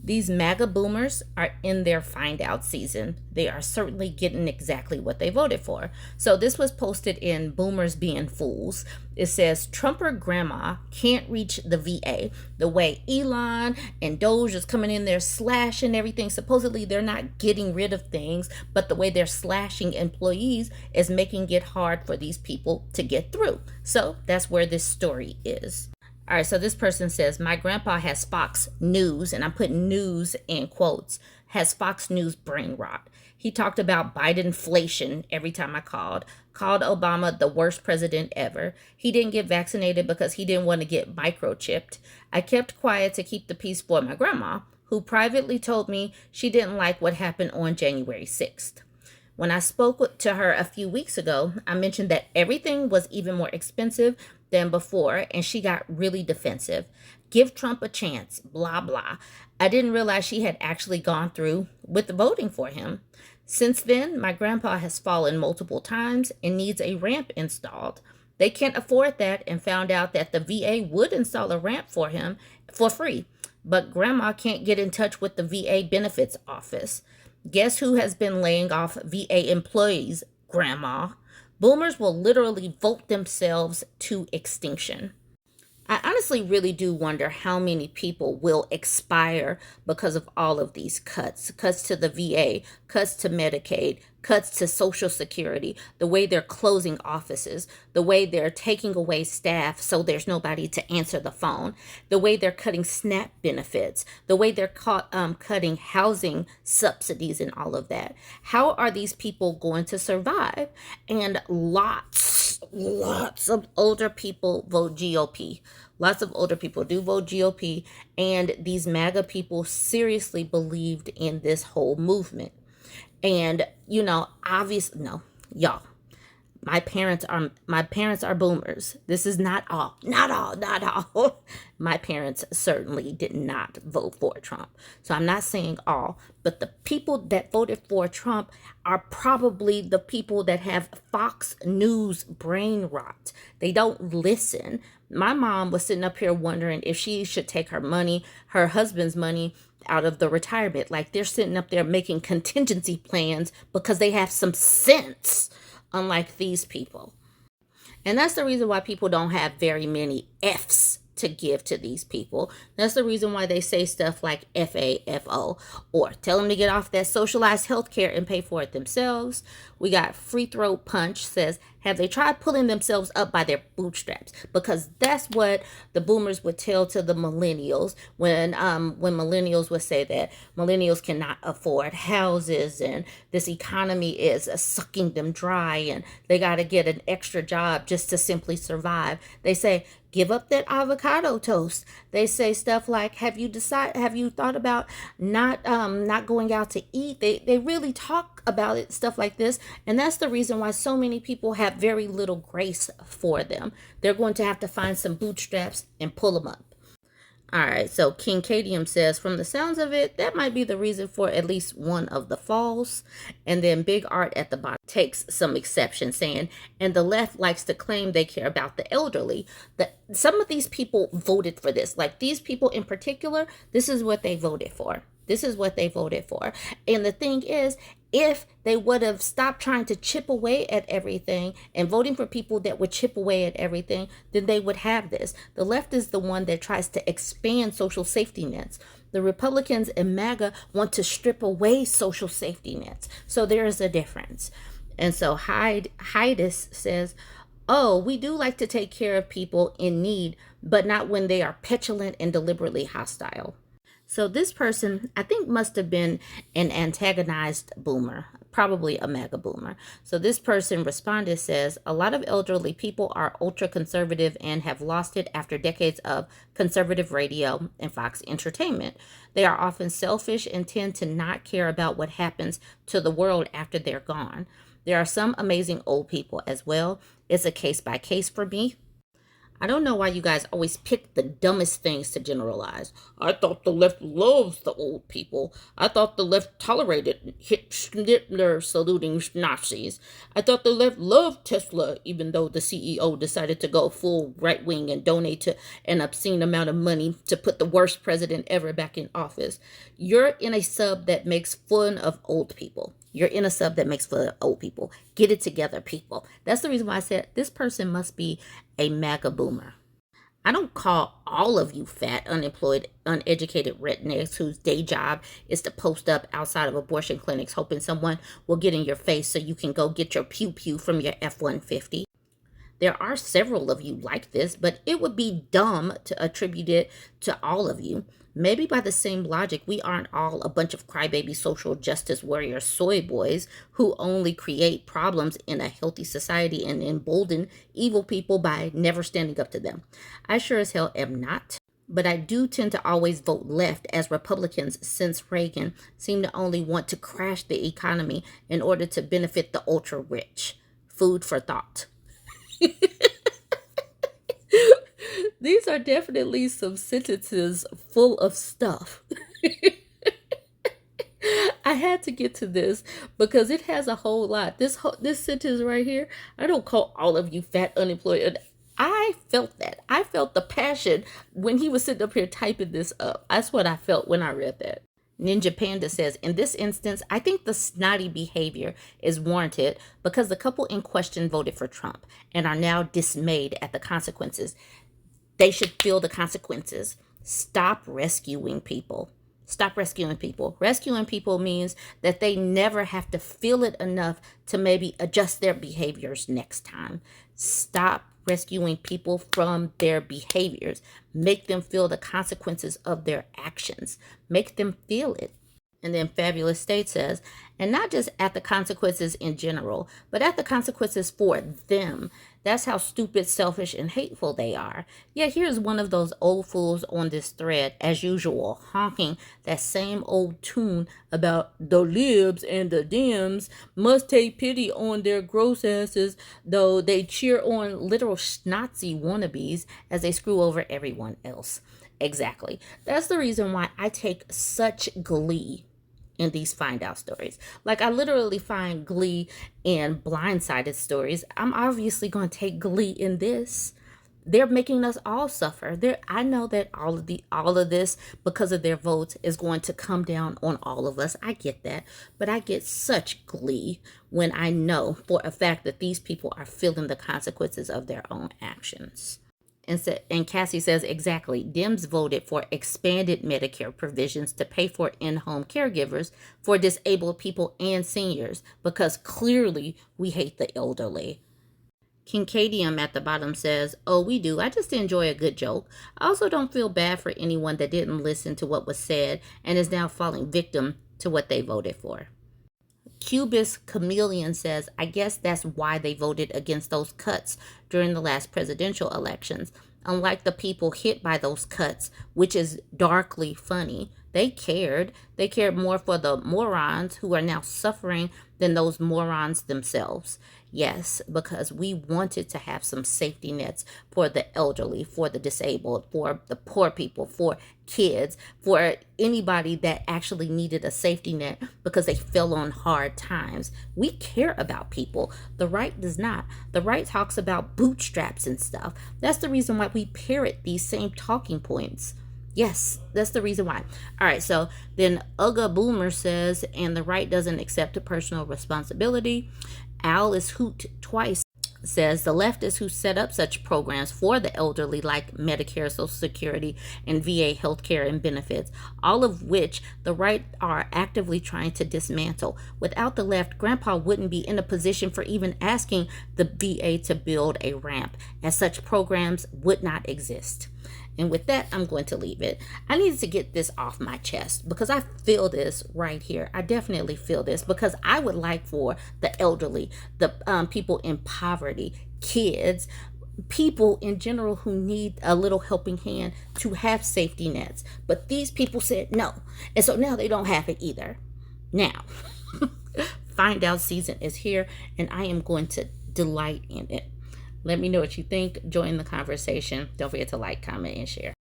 These MAGA boomers are in their find out season. They are certainly getting exactly what they voted for. So this was posted in Boomers Being Fools. It says Trumper grandma can't reach the VA. The way Elon and Doge is coming in there slashing everything. Supposedly they're not getting rid of things, but the way they're slashing employees is making it hard for these people to get through. So that's where this story is. All right, so this person says, my grandpa has Fox News, and I'm putting news in quotes, has Fox News brain rot. He talked about Bidenflation every time I called Obama the worst president ever. He didn't get vaccinated because he didn't want to get microchipped. I kept quiet to keep the peace for my grandma, who privately told me she didn't like what happened on January 6th. When I spoke to her a few weeks ago, I mentioned that everything was even more expensive than before, and she got really defensive. Give Trump a chance, blah, blah. I didn't realize she had actually gone through with voting for him. Since then, my grandpa has fallen multiple times and needs a ramp installed. They can't afford that and found out that the VA would install a ramp for him for free, but grandma can't get in touch with the VA benefits office. Guess who has been laying off VA employees? Grandma. Boomers will literally vote themselves to extinction. I honestly really do wonder how many people will expire because of all of these cuts to the VA, cuts to Medicaid, cuts to Social Security, the way they're closing offices, the way they're taking away staff so there's nobody to answer the phone, the way they're cutting SNAP benefits, the way they're cutting housing subsidies and all of that. How are these people going to survive? And lots of older people vote GOP. Lots of older people do vote GOP, and these MAGA people seriously believed in this whole movement. And, obviously, no, y'all, my parents are boomers. This is not all. My parents certainly did not vote for Trump. So I'm not saying all, but the people that voted for Trump are probably the people that have Fox News brain rot. They don't listen. My mom was sitting up here wondering if she should take her husband's money out of the retirement. Like, they're sitting up there making contingency plans because they have some sense, unlike these people. And that's the reason why people don't have very many F's to give to these people. That's the reason why they say stuff like FAFO, or tell them to get off that socialized health care and pay for it themselves. We got Free Throat Punch says, have they tried pulling themselves up by their bootstraps? Because that's what the boomers would tell to the millennials when millennials would say that millennials cannot afford houses and this economy is sucking them dry and they got to get an extra job just to simply survive. They say, give up that avocado toast. They say stuff like, have you thought about not going out to eat? They really talk about it, stuff like this. And that's the reason why so many people have very little grace for them. They're going to have to find some bootstraps and pull them up. All right, so King Cadium says, from the sounds of it, that might be the reason for at least one of the falls. And then Big Art at the bottom takes some exception, saying, and the left likes to claim they care about the elderly. Some of these people voted for this. Like, these people in particular, this is what they voted for. This is what they voted for. And the thing is, if they would have stopped trying to chip away at everything and voting for people that would chip away at everything, then they would have this. The left is the one that tries to expand social safety nets. The Republicans and MAGA want to strip away social safety nets. So there is a difference. And so Hydus says, oh, we do like to take care of people in need, but not when they are petulant and deliberately hostile. So this person, I think, must have been an antagonized boomer, probably a MAGA boomer. So this person responded, says, a lot of elderly people are ultra conservative and have lost it after decades of conservative radio and Fox entertainment. They are often selfish and tend to not care about what happens to the world after they're gone. There are some amazing old people as well. It's a case by case for me. I don't know why you guys always pick the dumbest things to generalize. I thought the left loves the old people. I thought the left tolerated Hitler saluting Nazis. I thought the left loved Tesla, even though the CEO decided to go full right wing and donate to an obscene amount of money to put the worst president ever back in office. You're in a sub that makes fun of old people. You're in a sub that makes fun of old people. Get it together, people. That's the reason why I said this person must be a MAGA boomer. I don't call all of you fat, unemployed, uneducated rednecks whose day job is to post up outside of abortion clinics hoping someone will get in your face so you can go get your pew-pew from your F-150. There are several of you like this, but it would be dumb to attribute it to all of you. Maybe by the same logic, we aren't all a bunch of crybaby social justice warrior soy boys who only create problems in a healthy society and embolden evil people by never standing up to them. I sure as hell am not. But I do tend to always vote left, as Republicans since Reagan seem to only want to crash the economy in order to benefit the ultra rich. Food for thought. These are definitely some sentences full of stuff. I had to get to this because it has a whole lot. This sentence right here, I don't call all of you fat, unemployed. I felt that. I felt the passion when he was sitting up here typing this up. That's what I felt when I read that. Ninja Panda says, in this instance, I think the snotty behavior is warranted because the couple in question voted for Trump and are now dismayed at the consequences. They should feel the consequences. Stop rescuing people. Stop rescuing people. Rescuing people means that they never have to feel it enough to maybe adjust their behaviors next time. Stop rescuing people from their behaviors. Make them feel the consequences of their actions. Make them feel it. And then Fabulous State says, and not just at the consequences in general, but at the consequences for them. That's how stupid, selfish, and hateful they are. Yeah, here's one of those old fools on this thread, as usual, honking that same old tune about the libs and the Dems must take pity on their gross asses, though they cheer on literal schnozzy wannabes as they screw over everyone else. Exactly. That's the reason why I take such glee in these find out stories. Like, I literally find glee in blindsided stories. I'm obviously going to take glee in this. They're making us all suffer. I know that all of this, because of their votes, is going to come down on all of us. I get that. But I get such glee when I know for a fact that these people are feeling the consequences of their own actions. And Cassie says, exactly, Dems voted for expanded Medicare provisions to pay for in-home caregivers for disabled people and seniors because clearly we hate the elderly. Kincadium at the bottom says, oh, we do. I just enjoy a good joke. I also don't feel bad for anyone that didn't listen to what was said and is now falling victim to what they voted for. Cubist Chameleon says, I guess that's why they voted against those cuts during the last presidential elections. Unlike the people hit by those cuts, which is darkly funny, they cared. They cared more for the morons who are now suffering than those morons themselves. Yes, because we wanted to have some safety nets for the elderly, for the disabled, for the poor people, for kids, for anybody that actually needed a safety net because they fell on hard times. We care about people. The right does not. The right talks about bootstraps and stuff. That's the reason why we parrot these same talking points. Yes, that's the reason why. All right, so then Ugga Boomer says, and the right doesn't accept personal responsibility. Al is hoot twice says the leftists who set up such programs for the elderly like Medicare, Social Security, and VA healthcare and benefits, all of which the right are actively trying to dismantle. Without the left, Grandpa wouldn't be in a position for even asking the VA to build a ramp, as such programs would not exist. And with that, I'm going to leave it. I needed to get this off my chest because I feel this right here. I definitely feel this because I would like for the elderly, the people in poverty, kids, people in general who need a little helping hand to have safety nets. But these people said no. And so now they don't have it either. Now, find out season is here and I am going to delight in it. Let me know what you think. Join the conversation. Don't forget to like, comment, and share.